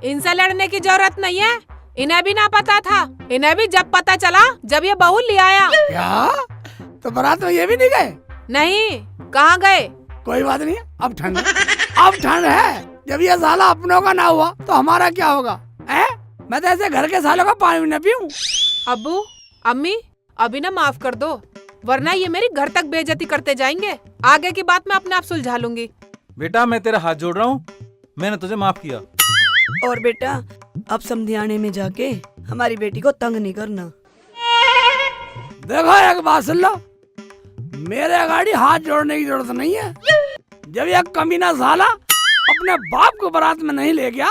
इनसे लड़ने की जरूरत नहीं है। इन्हें भी ना पता था। इन्हें भी जब पता चला जब ये बहू ले आया। क्या? तो बारात में ये भी नहीं गए? नहीं, कहाँ गए? कोई बात नहीं, अब ठंड है। जब ये साला अपनों का ना हुआ तो हमारा क्या होगा? मैं तो ऐसे घर के सालों का पानी भी न पीऊं। अब्बू, अम्मी, अभी ना माफ कर दो, वरना ये मेरी घर तक बेइज्जती करते जाएंगे। आगे की बात मैं अपने आप सुलझा लूंगी। बेटा मैं तेरा हाथ जोड़ रहा हूँ, मैंने तुझे माफ किया। और बेटा अब समधियाने में जाके हमारी बेटी को तंग नहीं करना। देखो एक बात सुन लो, मेरे गाड़ी हाथ जोड़ने की जरूरत नहीं है। जब ये कमीना साला अपने बाप को बारात में नहीं ले गया,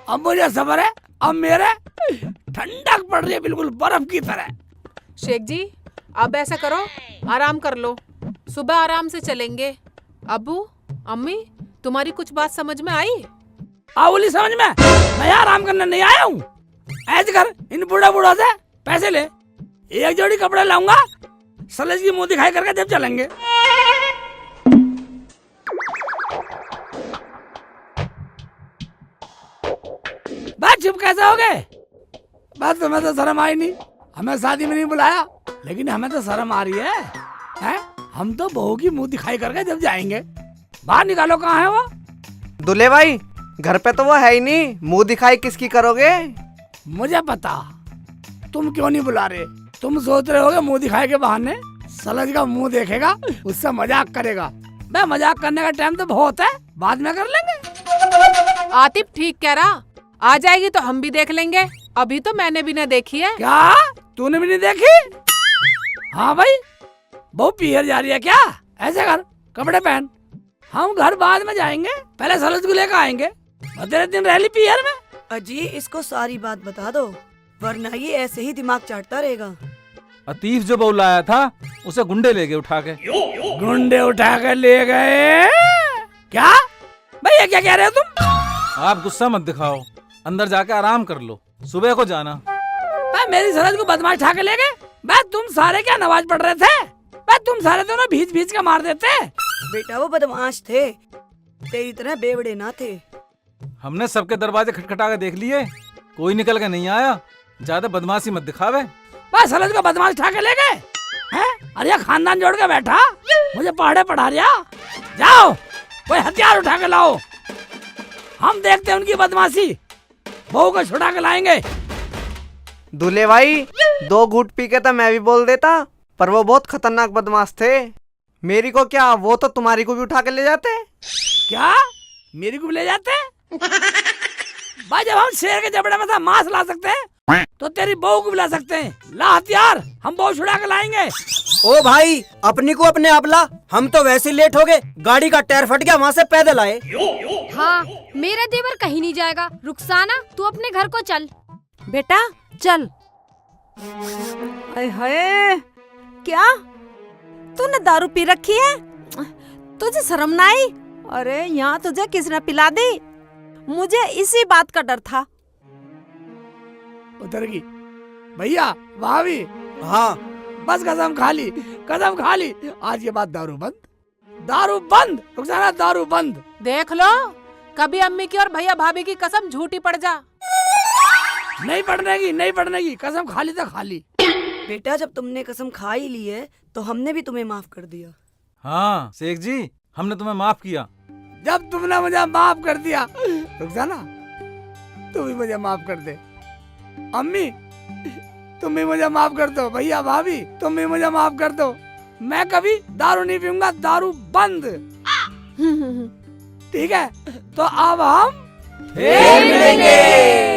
अब मुझे सब्र है। अब मेरे ठंडक पड़ रही है बिल्कुल बर्फ की तरह। शेख जी, अब ऐसा करो, आराम कर लो, सुबह आराम से चलेंगे। अब्बू, अम्मी, तुम्हारी कुछ बात समझ में आई? आवली समझ में? मैं यहाँ आराम करने नहीं आया हूँ। ऐसे कर, इन बूढ़ा से पैसे ले, एक जोड़ी कपड़े लाऊंगा, सलेज की मुंह दिखाई करके जब चलेंगे। बात चुप कैसे हो गए? बात तुम्हें तो शर्म आई नहीं, हमें शादी में नहीं बुलाया, लेकिन हमें तो शर्म आ रही है? हम तो बहू की मुंह दिखाई करके जब जाएंगे। बाहर निकालो, कहाँ है वो? दूल्हे भाई घर पे तो वो है ही नहीं, मुंह दिखाई किसकी करोगे? मुझे पता, तुम क्यों नहीं बुला रहे। तुम सोच रहे होगे मुंह दिखाई के बहाने सलज का मुंह देखेगा, उससे मजाक करेगा। मैं मजाक करने का टाइम तो बहुत है, बाद में कर लेंगे। आतिफ ठीक कह रहा, आ जाएगी तो हम भी देख लेंगे। अभी तो मैंने भी न देखी है। क्या तूने भी नहीं देखी? हाँ भाई, बहू पीहर जा रही है क्या? ऐसे कर, कपड़े पहन, हम घर बाद में जाएंगे, पहले सलज को लेकर आएंगे। तेरे दिन रह ली पीहर में। अजी इसको सारी बात बता दो, वरना ये ऐसे ही दिमाग चाटता रहेगा। अतीफ जो बहू लाया था उसे गुंडे ले गए उठा के। गुंडे उठा कर ले गए? क्या भैया, क्या कह रहे हो तुम? आप गुस्सा मत दिखाओ, अंदर जाके आराम कर लो, सुबह को जाना। भाई मेरी सरहद को बदमाश उठा के ले गए। भाई तुम सारे क्या नमाज पढ़ रहे थे? भाई तुम सारे दोनों भीज भीज के मार देते। बेटा वो बदमाश थे, तेरी तरह बेवड़े ना थे। हमने सबके दरवाजे खटखटा के देख लिए, कोई निकल के नहीं आया। ज्यादा बदमाशी मत दिखावे। बस सलज को बदमाश उठा के ले गए हैं? अरे ये खानदान जोड़ के बैठा, मुझे पहाड़े पढ़ा रिया। जाओ कोई हथियार उठा के लाओ, हम देखते हैं उनकी बदमाशी। बहू को छुड़ा के लाएंगे। दूल्हे भाई 2 घूंट पी के तो मैं भी बोल देता, पर वो बहुत खतरनाक बदमाश थे। मेरी को क्या, वो तो तुम्हारी को भी उठा के ले जाते। क्या मेरी को भी ले जाते? भाई जब हम शेर के जबड़े में से मांस ला सकते हैं तो तेरी बहू को भी ला सकते हैं। ला हथियार, हम बहू छुड़ा के लाएंगे। ओ भाई अपनी को अपने आप ला, हम तो वैसे ही लेट हो गए, गाड़ी का टायर फट गया, वहाँ से पैदल आए। हाँ मेरा देवर कहीं नहीं जाएगा। रुखसाना तू अपने घर को चल। बेटा चल। हाय क्या तूने दारू पी रखी है? तुझे शर्म ना आई? अरे यहाँ तुझे किसने पिला दी? मुझे इसी बात का डर था। उतर गई भैया, भाभी। हाँ बस कसम खा ली, कसम खा ली, आज के बाद दारू बंद, दारू बंद, रुखसाना दारू बंद। देख लो, कभी अम्मी की और भैया भाभी की कसम झूठी पड़ जा। नहीं पड़ने की, नहीं पड़ने की, कसम खा ली तो खा ली। बेटा जब तुमने कसम खा ही ली है तो हमने भी तुम्हें माफ कर दिया। हाँ शेख जी, हमने तुम्हें माफ किया। जब तुमने मुझे माफ कर दिया, रुखसाना तू भी मुझे माफ कर दे। अम्मी तुम भी मुझे माफ कर दो। भैया भाभी तुम भी मुझे माफ कर दो। मैं कभी दारू नहीं पीऊंगा, दारू बंद। ठीक है, तो अब हम फिर मिलेंगे।